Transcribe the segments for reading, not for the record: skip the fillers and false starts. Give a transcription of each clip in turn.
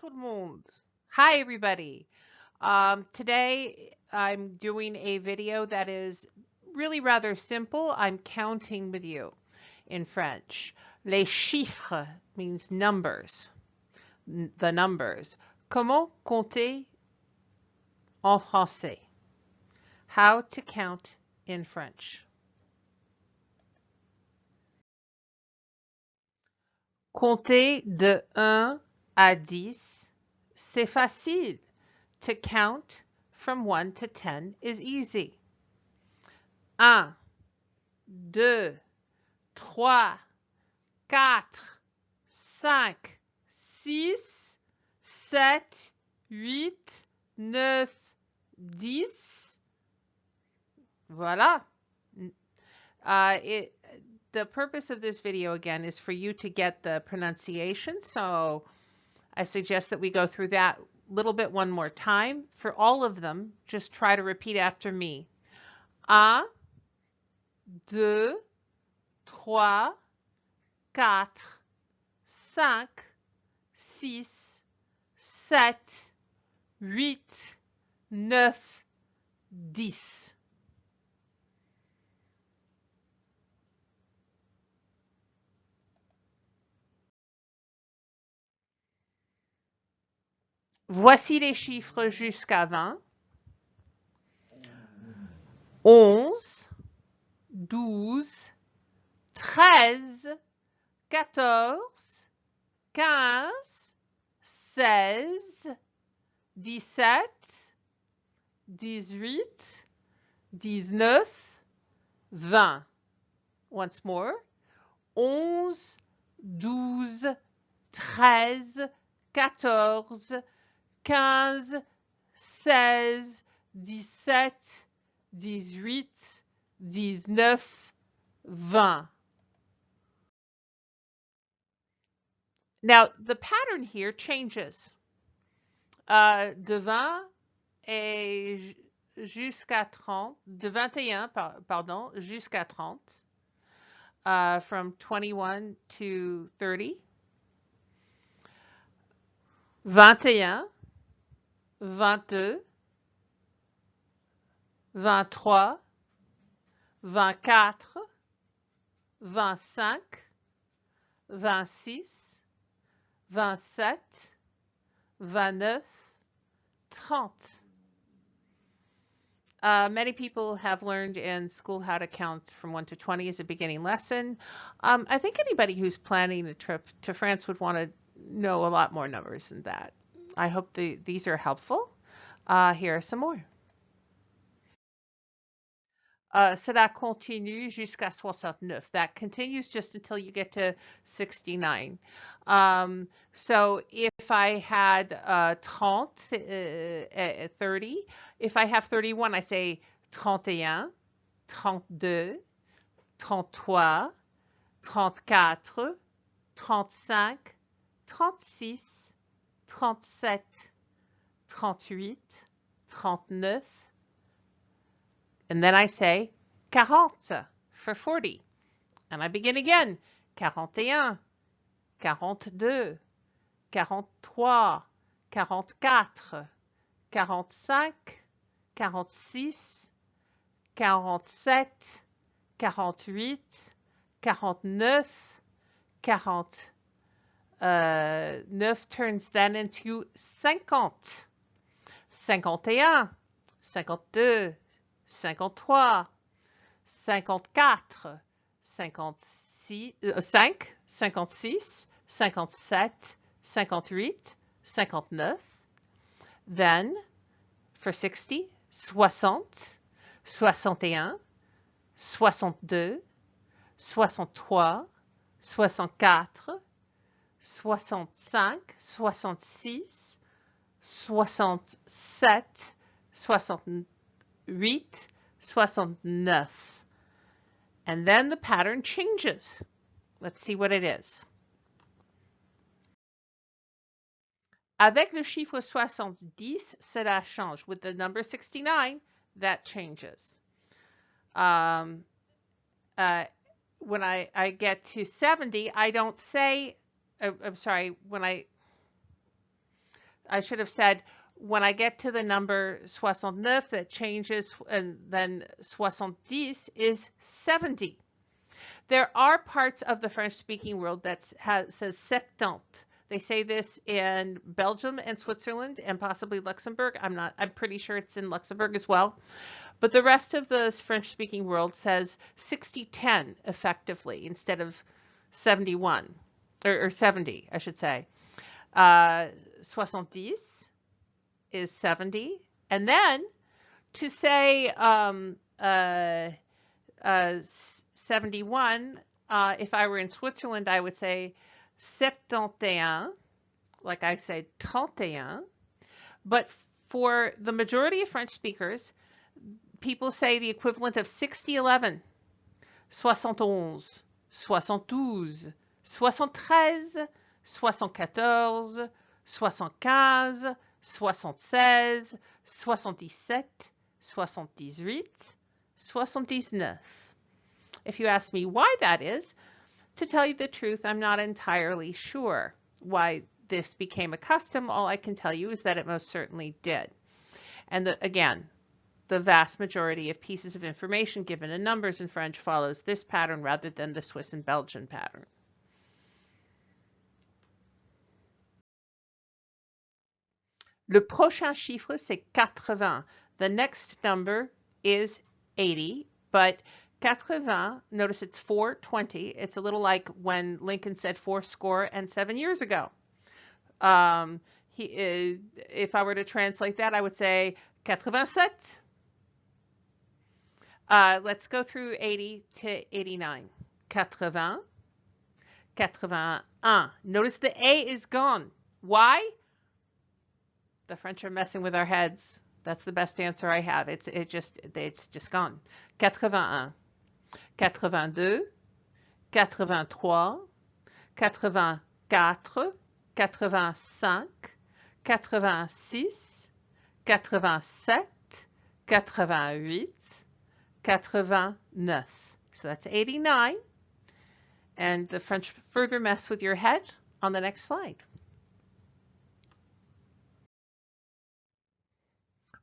tout le monde. Hi, everybody. Today, I'm doing a video that is really rather simple. I'm counting with you in French. Les chiffres means numbers, the numbers. Comment compter en français? How to count in French. Compter de 1 à 10, c'est facile. To count from 1 to 10 is easy. 1, 2, 3, 4, 5, 6, 7, 8, 9, 10. Voilà. The purpose of this video, again, is for you to get the pronunciation. So I suggest that we go through that little bit one more time. For all of them, just try to repeat after me. 1, 2, 3, 4, 5, 6, 7, 8, 9, 10. Voici les chiffres jusqu'à 20. 11, 12, 13, 14, 15, 16, 17, 18, 19, 20. Once more. 11, 12, 13, 14, 15, 16, 17, 18, 19, 20. Now, the pattern here changes. De 20 et jusqu'à 30, de 21, pardon, jusqu'à 30, from 21 to 30, 21, 22, 23, 24, 25, 26, 27, 29, 30. Many people have learned in school how to count from 1 to 20 as a beginning lesson. I think anybody who's planning a trip to France would want to know a lot more numbers than that. I hope these are helpful. Here are some more. Cela continue jusqu'à 69. That continues just until you get to 69. So if I had 30, 30, if I have 31, I say 31, 32, 33, 34, 35, 36, 37, 38, 39, and then I say 40 for 40. And I begin again. 41, 42, 43, 44, 45, 46, 47, 48, 49, 49 turns then into 50. 51, 52, 53, 54, 56, 5, 56, 57, 58, 59. Then for 60, 60, 61, 62, 63, 64, 65, 66, 67, 68, 69. And then the pattern changes. Let's see what it is. Avec le chiffre 70, cela change. With the number 69, that changes. When I get to 70, I don't say, I'm sorry, when I I should have said, when I get to the number soixante-neuf, that changes, and then soixante-dix is 70. There are parts of the French-speaking world that says septante. They say this in Belgium and Switzerland and possibly Luxembourg. I'm pretty sure it's in Luxembourg as well. But the rest of the French-speaking world says 60-10 effectively instead of 71, or 70, I should say. Soixante-dix is 70. And then to say 71, if I were in Switzerland, I would say 71, like I say 31. But for the majority of French speakers, people say the equivalent of 60-11, 71, 72, 73, 74, 75, 76, 77, 78, 79. If you ask me why that is, to tell you the truth, I'm not entirely sure why this became a custom. All I can tell you is that it most certainly did. And again, the vast majority of pieces of information given in numbers in French follows this pattern rather than the Swiss and Belgian pattern. Le prochain chiffre, c'est 80. The next number is 80, but 80, notice it's 420. It's a little like when Lincoln said 407 years ago. If I were to translate that, I would say 87. Let's go through 80 to 89. 80, 81. Notice the A is gone. Why? The French are messing with our heads. That's the best answer I have. It's just gone. 81, 82, 83, 84, 85, 86, 87, 88, 89. So that's 89. And the French further mess with your head on the next slide.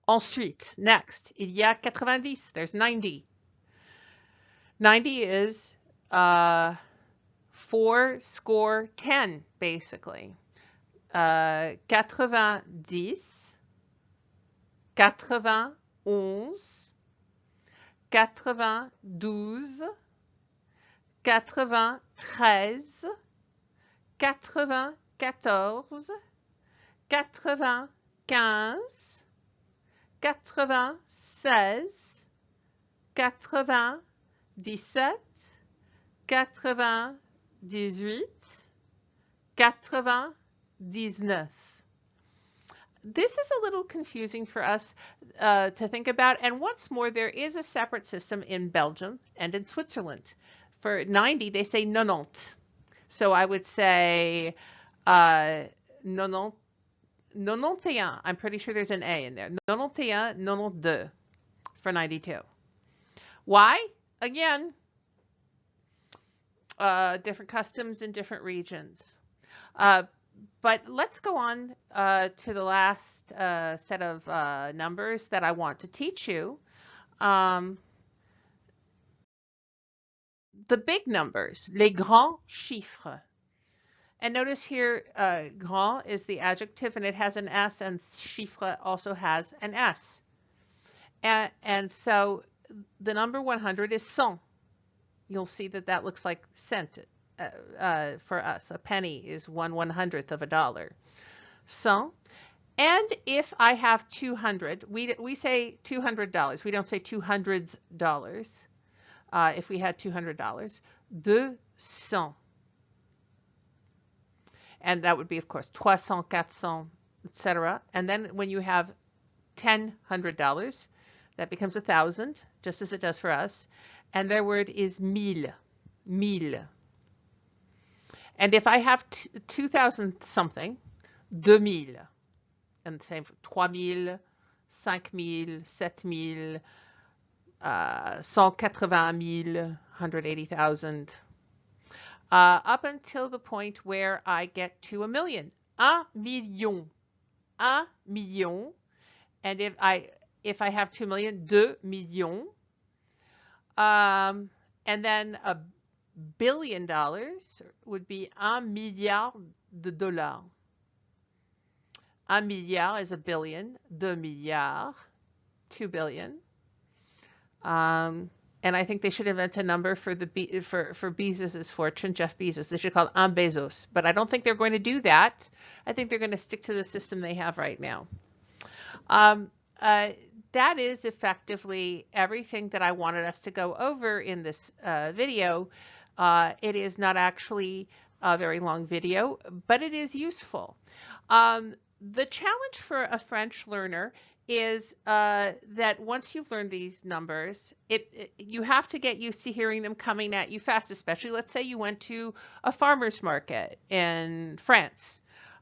Ensuite, next, il y a 90. There's 90. 90 is 4 score 10, basically. 90, 91, 92, 93, 93, 94, 95, 96, 97, 98, 99. This is a little confusing for us to think about, and once more, there is a separate system in Belgium and in Switzerland. For 90, they say 90. So I would say 90. 91, I'm pretty sure there's an A in there. 91, 92 for 92. Why? Again, different customs in different regions. But let's go on to the last set of numbers that I want to teach you. The big numbers, les grands chiffres. And notice here, grand is the adjective and it has an S, and chiffre also has an S. And so the number 100 is 100. You'll see that that looks like cent for us. A penny is 1/100th of a dollar. 100. And if I have 200, we say $200. We don't say $200s. If we had $200, 200. And that would be, of course, 300, 400, etc. And then when you have $1,000, that becomes 1,000, just as it does for us. And their word is mille, mille. And if I have 2,000 something, 2,000. And the same for 3,000, 5,000, 7,000, 180,000, 180,000. Up until the point where I get to 1 million. 1 million. 1 million. And if I have 2 million, 2 millions. And then $1 billion would be 1 milliard de dollars. 1 milliard is a billion, 2 milliards, 2 billion. And I think they should invent a number for for Bezos's fortune, Jeff Bezos. They should call it un Bezos, but I don't think they're going to do that. I think they're going to stick to the system they have right now. That is effectively everything that I wanted us to go over in this video. It is not actually a very long video, but it is useful. The challenge for a French learner is that once you've learned these numbers, you have to get used to hearing them coming at you fast, especially let's say you went to a farmer's market in France.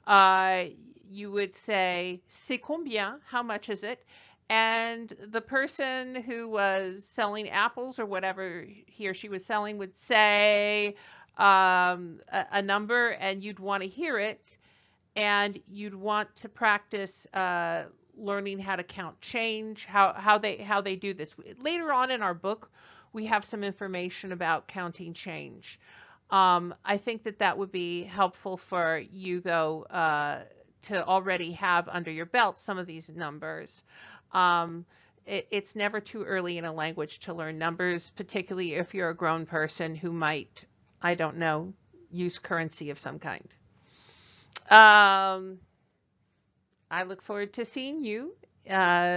You would say, c'est combien? How much is it? And the person who was selling apples or whatever he or she was selling would say a number, and you'd want to hear it, and you'd want to practice learning how to count change, how they do this. Later on in our book, we have some information about counting change. I think that would be helpful for you, though, to already have under your belt some of these numbers. It's never too early in a language to learn numbers, particularly if you're a grown person who might, I don't know, use currency of some kind. I look forward to seeing you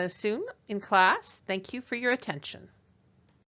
soon in class. Thank you for your attention.